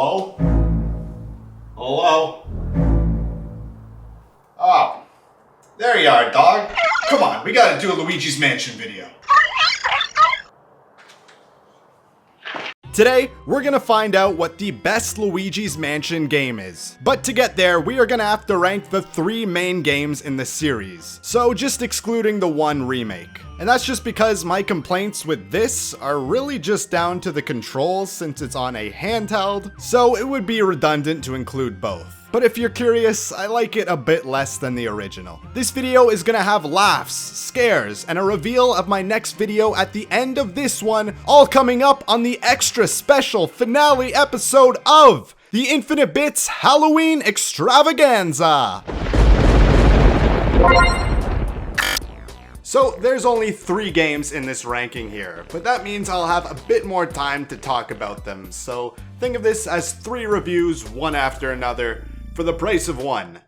Hello? Hello? Oh, there you are, dog. Come on, we gotta do a Luigi's Mansion video. Today, we're gonna find out what the best Luigi's Mansion game is. But to get there, we are gonna have to rank the 3 main games in the series. So just excluding the 1 remake. And that's just because my complaints with this are really just down to the controls since it's on a handheld, so it would be redundant to include both. But if you're curious, I like it a bit less than the original. This video is gonna have laughs, scares, and a reveal of my next video at the end of this one, all coming up on the extra special finale episode of the Infinite Bits Halloween Extravaganza! So there's only 3 games in this ranking here, but that means I'll have a bit more time to talk about them, so think of this as 3 reviews, one after another, for the price of 1.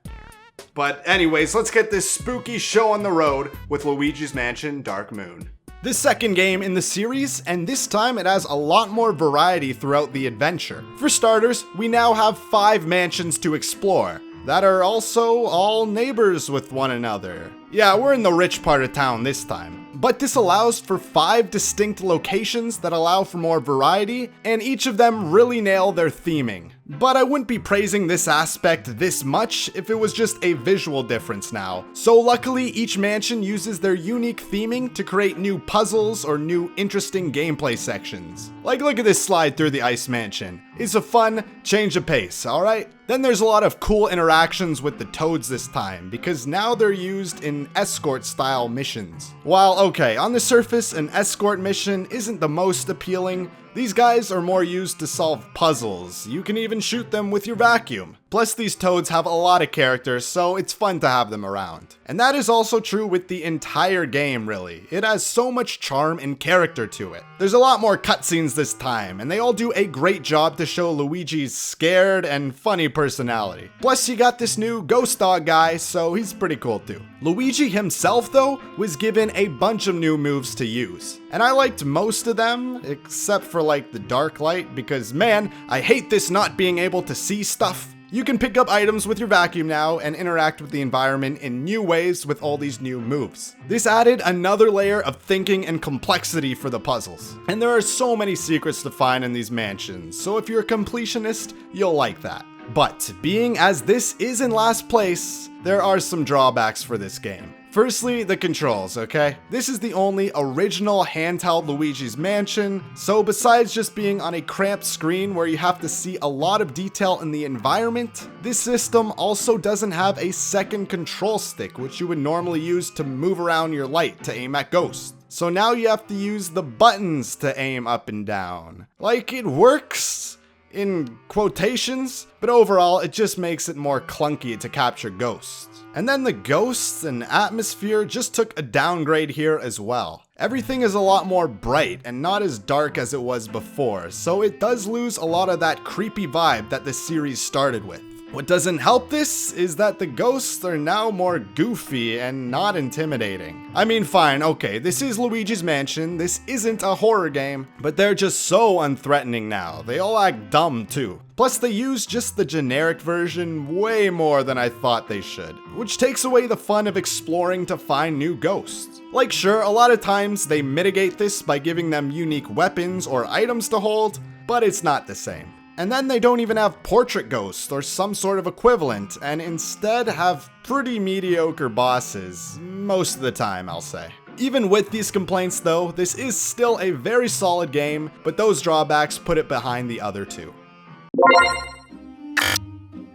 But anyways, let's get this spooky show on the road with Luigi's Mansion Dark Moon. The second game in the series, and this time it has a lot more variety throughout the adventure. For starters, we now have 5 mansions to explore that are also all neighbors with one another. Yeah, we're in the rich part of town this time. But this allows for 5 distinct locations that allow for more variety, and each of them really nail their theming. But I wouldn't be praising this aspect this much if it was just a visual difference now. So luckily, each mansion uses their unique theming to create new puzzles or new interesting gameplay sections. Like look at this slide through the Ice Mansion. It's a fun change of pace, alright? Then there's a lot of cool interactions with the toads this time, because now they're used in escort style missions. While okay, on the surface an escort mission isn't the most appealing, these guys are more used to solve puzzles. You can even shoot them with your vacuum. Plus these toads have a lot of characters, so it's fun to have them around. And that is also true with the entire game really. It has so much charm and character to it. There's a lot more cutscenes this time, and they all do a great job to show Luigi's scared and funny personality. Plus you got this new ghost dog guy, so he's pretty cool too. Luigi himself though, was given a bunch of new moves to use. And I liked most of them, except for like the dark light, because man, I hate this not being able to see stuff. You can pick up items with your vacuum now and interact with the environment in new ways with all these new moves. This added another layer of thinking and complexity for the puzzles. And there are so many secrets to find in these mansions, so if you're a completionist, you'll like that. But being as this is in last place, there are some drawbacks for this game. Firstly, the controls, okay? This is the only original handheld Luigi's Mansion, so besides just being on a cramped screen where you have to see a lot of detail in the environment, this system also doesn't have a second control stick, which you would normally use to move around your light to aim at ghosts. So now you have to use the buttons to aim up and down. Like, it works in quotations, but overall it just makes it more clunky to capture ghosts. And then the ghosts and atmosphere just took a downgrade here as well. Everything is a lot more bright and not as dark as it was before, so it does lose a lot of that creepy vibe that the series started with. What doesn't help this is that the ghosts are now more goofy and not intimidating. I mean, fine, okay, this is Luigi's Mansion, this isn't a horror game, but they're just so unthreatening now. They all act dumb too. Plus they use just the generic version way more than I thought they should, which takes away the fun of exploring to find new ghosts. Like sure, a lot of times they mitigate this by giving them unique weapons or items to hold, but it's not the same. And then they don't even have portrait ghosts or some sort of equivalent, and instead have pretty mediocre bosses, most of the time I'll say. Even with these complaints though, this is still a very solid game, but those drawbacks put it behind the other 2.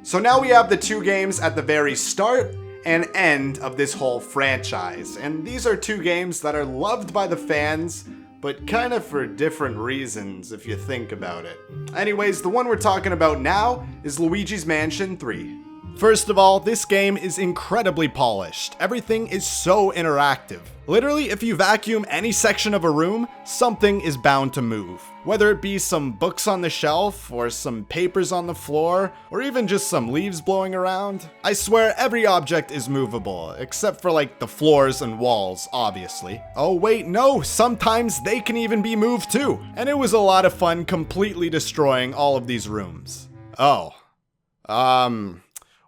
So now we have the 2 games at the very start and end of this whole franchise, and these are 2 games that are loved by the fans, but kind of for different reasons if you think about it. Anyways, the one we're talking about now is Luigi's Mansion 3. First of all, this game is incredibly polished. Everything is so interactive. Literally, if you vacuum any section of a room, something is bound to move. Whether it be some books on the shelf, or some papers on the floor, or even just some leaves blowing around. I swear every object is movable, except for like the floors and walls, obviously. Oh wait, no, sometimes they can even be moved too. And it was a lot of fun completely destroying all of these rooms. Oh.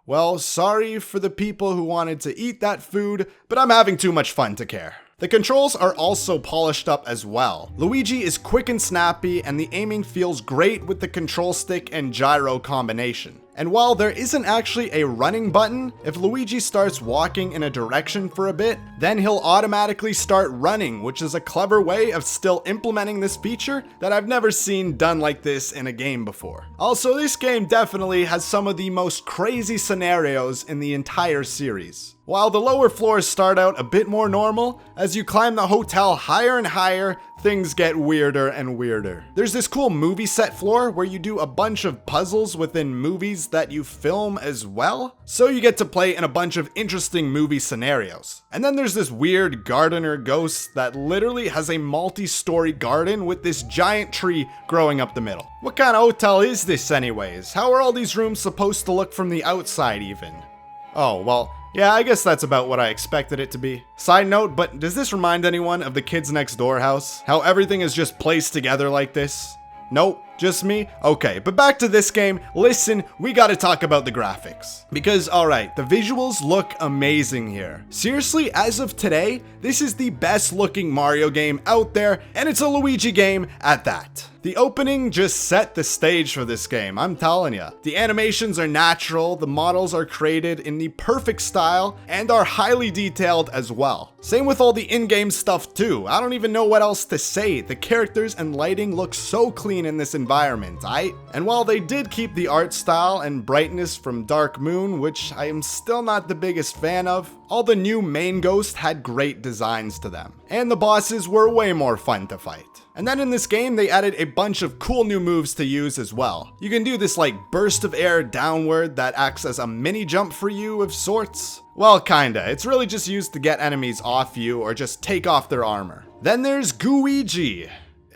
Well, sorry for the people who wanted to eat that food, but I'm having too much fun to care. The controls are also polished up as well. Luigi is quick and snappy, and the aiming feels great with the control stick and gyro combination. And while there isn't actually a running button, if Luigi starts walking in a direction for a bit, then he'll automatically start running, which is a clever way of still implementing this feature that I've never seen done like this in a game before. Also, this game definitely has some of the most crazy scenarios in the entire series. While the lower floors start out a bit more normal, as you climb the hotel higher and higher, things get weirder and weirder. There's this cool movie set floor where you do a bunch of puzzles within movies that you film as well, so you get to play in a bunch of interesting movie scenarios. And then there's this weird gardener ghost that literally has a multi-story garden with this giant tree growing up the middle. What kind of hotel is this anyways? How are all these rooms supposed to look from the outside even? Oh, well, yeah, I guess that's about what I expected it to be. Side note, but does this remind anyone of the Kids Next Door house? How everything is just placed together like this? Nope, just me? Okay, but back to this game. Listen, we gotta talk about the graphics. Because, alright, the visuals look amazing here. Seriously, as of today, this is the best looking Mario game out there, and it's a Luigi game at that. The opening just set the stage for this game, I'm telling ya. The animations are natural, the models are created in the perfect style, and are highly detailed as well. Same with all the in-game stuff too. I don't even know what else to say. The characters and lighting look so clean in this environment, aight? And while they did keep the art style and brightness from Dark Moon, which I am still not the biggest fan of, all the new main ghosts had great designs to them. And the bosses were way more fun to fight. And then in this game, they added a bunch of cool new moves to use as well. You can do this like burst of air downward that acts as a mini jump for you of sorts. Well, kinda. It's really just used to get enemies off you or just take off their armor. Then there's Luigi.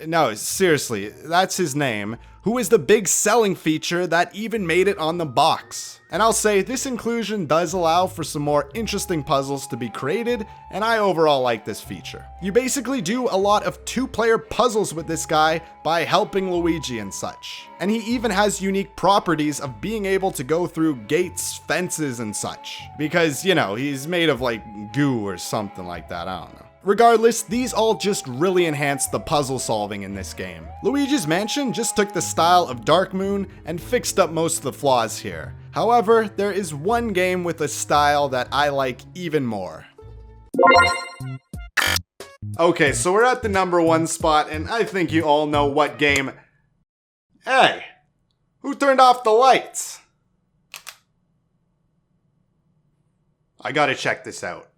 No, seriously, that's his name, who is the big selling feature that even made it on the box. And I'll say this inclusion does allow for some more interesting puzzles to be created, and I overall like this feature. You basically do a lot of two-player puzzles with this guy by helping Luigi and such. And he even has unique properties of being able to go through gates, fences, and such. Because, you know, he's made of like goo or something like that, I don't know. Regardless, these all just really enhance the puzzle solving in this game. Luigi's Mansion just took the style of Dark Moon and fixed up most of the flaws here. However, there is one game with a style that I like even more. Okay, so we're at the number 1 spot, and I think you all know what game. Hey, who turned off the lights? I gotta check this out.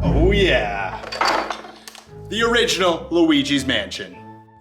Oh yeah! The original Luigi's Mansion.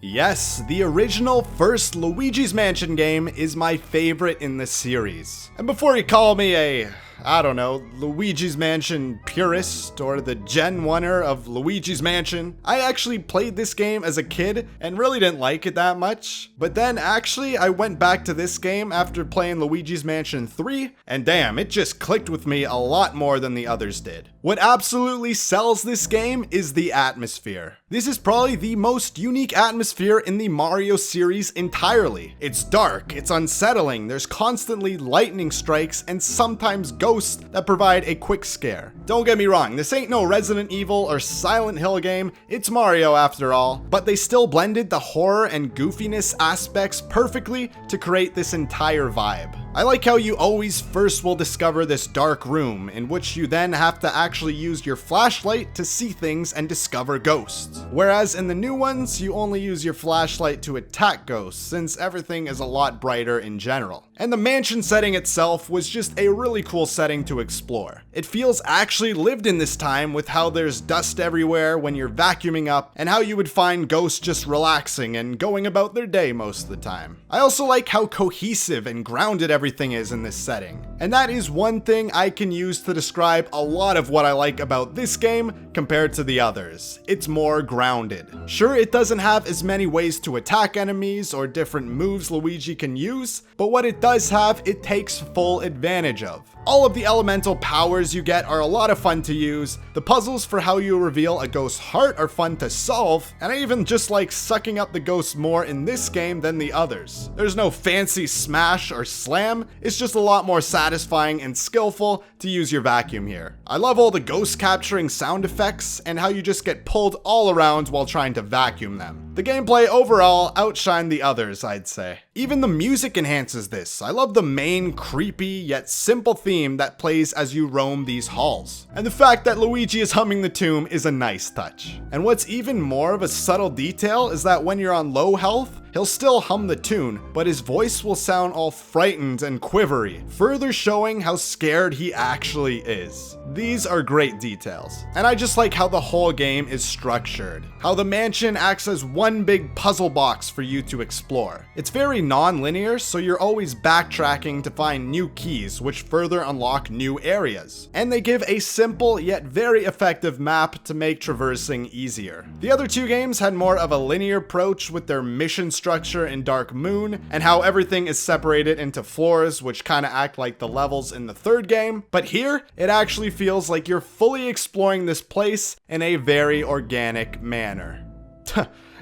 Yes, the original first Luigi's Mansion game is my favorite in the series. And before you call me a, I don't know, Luigi's Mansion purist or the Gen 1er of Luigi's Mansion, I actually played this game as a kid and really didn't like it that much. But then actually I went back to this game after playing Luigi's Mansion 3, and damn, it just clicked with me a lot more than the others did. What absolutely sells this game is the atmosphere. This is probably the most unique atmosphere in the Mario series entirely. It's dark, it's unsettling, there's constantly lightning strikes, and sometimes ghosts that provide a quick scare. Don't get me wrong, this ain't no Resident Evil or Silent Hill game, it's Mario after all, but they still blended the horror and goofiness aspects perfectly to create this entire vibe. I like how you always first will discover this dark room, in which you then have to actually use your flashlight to see things and discover ghosts. Whereas in the new ones, you only use your flashlight to attack ghosts, since everything is a lot brighter in general. And the mansion setting itself was just a really cool setting to explore. It feels actually lived in this time, with how there's dust everywhere when you're vacuuming up, and how you would find ghosts just relaxing and going about their day most of the time. I also like how cohesive and grounded everything everything is in this setting. And that is one thing I can use to describe a lot of what I like about this game compared to the others. It's more grounded. Sure, it doesn't have as many ways to attack enemies or different moves Luigi can use, but what it does have, it takes full advantage of. All of the elemental powers you get are a lot of fun to use, the puzzles for how you reveal a ghost heart are fun to solve, and I even just like sucking up the ghosts more in this game than the others. There's no fancy smash or slam, it's just a lot more satisfying and skillful to use your vacuum here. I love all the ghost capturing sound effects and how you just get pulled all around while trying to vacuum them. The gameplay overall outshined the others, I'd say. Even the music enhances this. I love the main creepy yet simple theme that plays as you roam these halls. And the fact that Luigi is humming the tune is a nice touch. And what's even more of a subtle detail is that when you're on low health, he'll still hum the tune, but his voice will sound all frightened and quivery, further showing how scared he actually is. These are great details. And I just like how the whole game is structured. How the mansion acts as one big puzzle box for you to explore. It's very non-linear, so you're always backtracking to find new keys, which further unlock new areas. And they give a simple yet very effective map to make traversing easier. The other two games had more of a linear approach with their mission structure in Dark Moon, and how everything is separated into floors, which kind of act like the levels in the third game. But here, it actually feels like you're fully exploring this place in a very organic manner.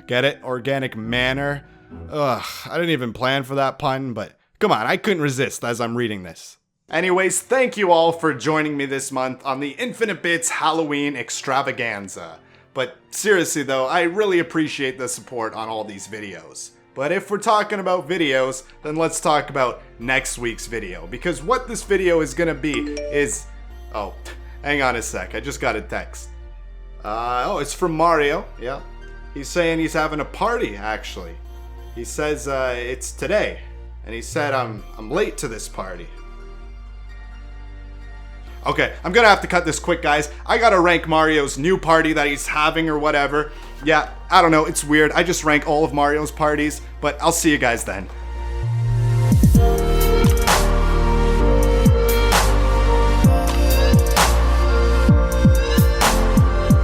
Get it? Organic manner? Ugh, I didn't even plan for that pun, but come on, I couldn't resist as I'm reading this. Anyways, thank you all for joining me this month on the Infinite Bits Halloween extravaganza. But seriously though, I really appreciate the support on all these videos. But if we're talking about videos, then let's talk about next week's video. Because what this video is gonna be is... Oh, hang on a sec, I just got a text. Oh, it's from Mario, yeah. He's saying he's having a party, actually. He says it's today. And he said I'm late to this party. Okay, I'm gonna have to cut this quick, guys. I gotta rank Mario's new party that he's having or whatever. Yeah, I don't know, it's weird. I just rank all of Mario's parties, but I'll see you guys then.